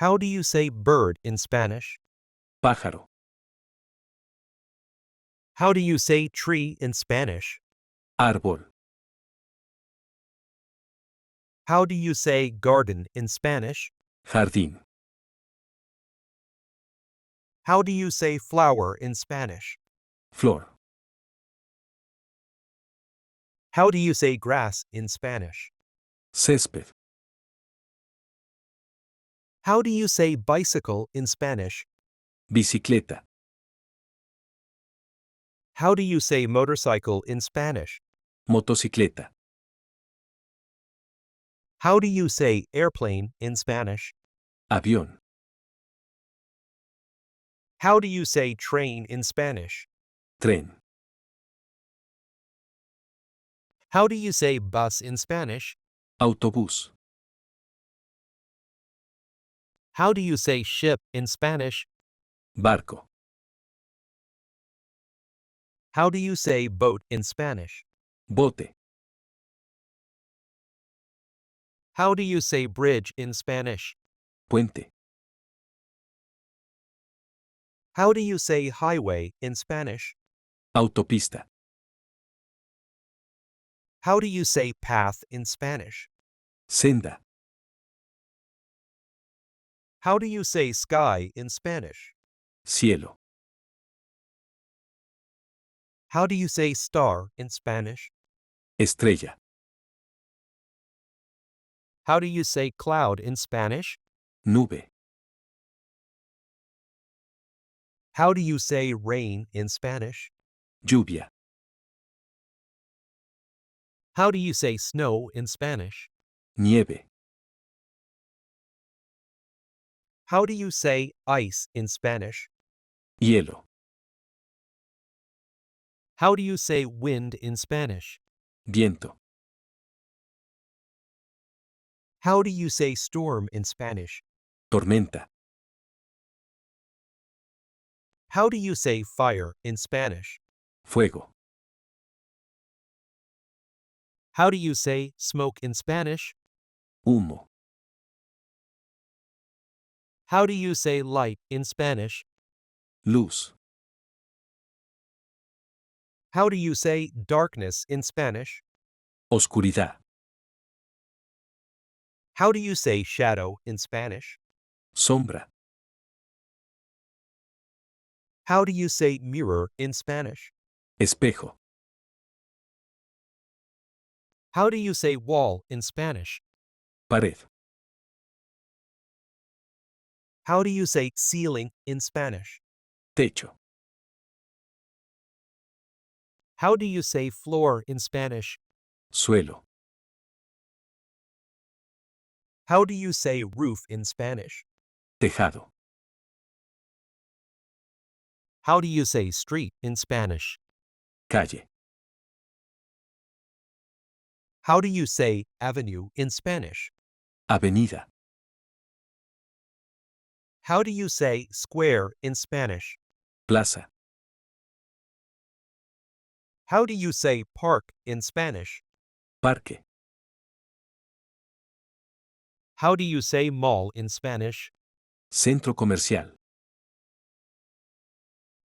How do you say bird in Spanish? Pájaro. How do you say tree in Spanish? Árbol. How do you say garden in Spanish? Jardín. How do you say flower in Spanish? Flor. How do you say grass in Spanish? Césped. How do you say bicycle in Spanish? Bicicleta. How do you say motorcycle in Spanish? Motocicleta. How do you say airplane in Spanish? Avión. How do you say train in Spanish? Tren. How do you say bus in Spanish? Autobús. How do you say ship in Spanish? Barco. How do you say boat in Spanish? Bote. How do you say bridge in Spanish? Puente. How do you say highway in Spanish? Autopista. How do you say path in Spanish? Senda. How do you say sky in Spanish? Cielo. How do you say star in Spanish? Estrella. How do you say cloud in Spanish? Nube. How do you say rain in Spanish? Lluvia. How do you say snow in Spanish? Nieve. How do you say ice in Spanish? Hielo. How do you say wind in Spanish? Viento. How do you say storm in Spanish? Tormenta. How do you say fire in Spanish? Fuego. How do you say smoke in Spanish? Humo. How do you say light in Spanish? Luz. How do you say darkness in Spanish? Oscuridad. How do you say shadow in Spanish? Sombra. How do you say mirror in Spanish? Espejo. How do you say wall in Spanish? Pared. How do you say ceiling in Spanish? Techo. How do you say floor in Spanish? Suelo. How do you say roof in Spanish? Tejado. How do you say street in Spanish? Calle. How do you say avenue in Spanish? Avenida. How do you say square in Spanish? Plaza. How do you say park in Spanish? Parque. How do you say mall in Spanish? Centro comercial.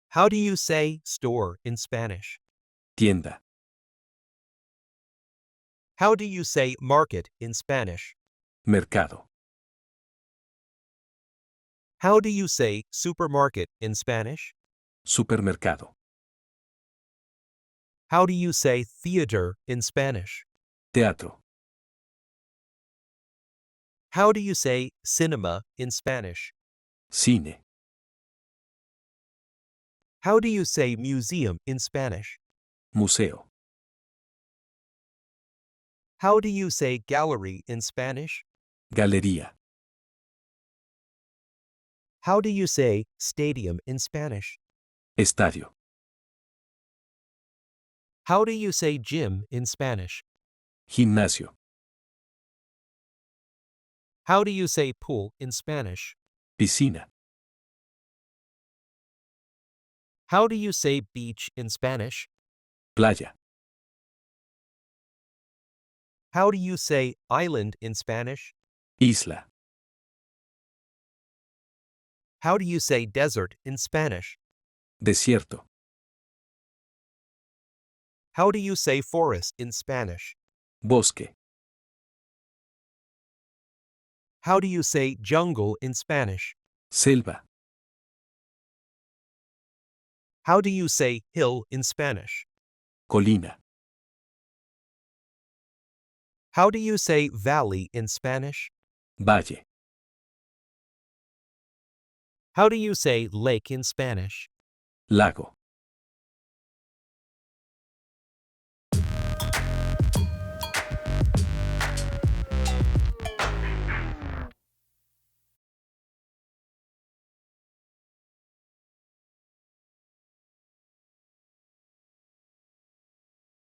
How do you say store in Spanish? Tienda. How do you say market in Spanish? Mercado. How do you say supermarket in Spanish? Supermercado. How do you say theater in Spanish? Teatro. How do you say cinema in Spanish? Cine. How do you say museum in Spanish? Museo. How do you say gallery in Spanish? Galería. How do you say stadium in Spanish? Estadio. How do you say gym in Spanish? Gimnasio. How do you say pool in Spanish? Piscina. How do you say beach in Spanish? Playa. How do you say island in Spanish? Isla. How do you say desert in Spanish? Desierto. How do you say forest in Spanish? Bosque. How do you say jungle in Spanish? Selva. How do you say hill in Spanish? Colina. How do you say valley in Spanish? Valle. How do you say lake in Spanish? Lago.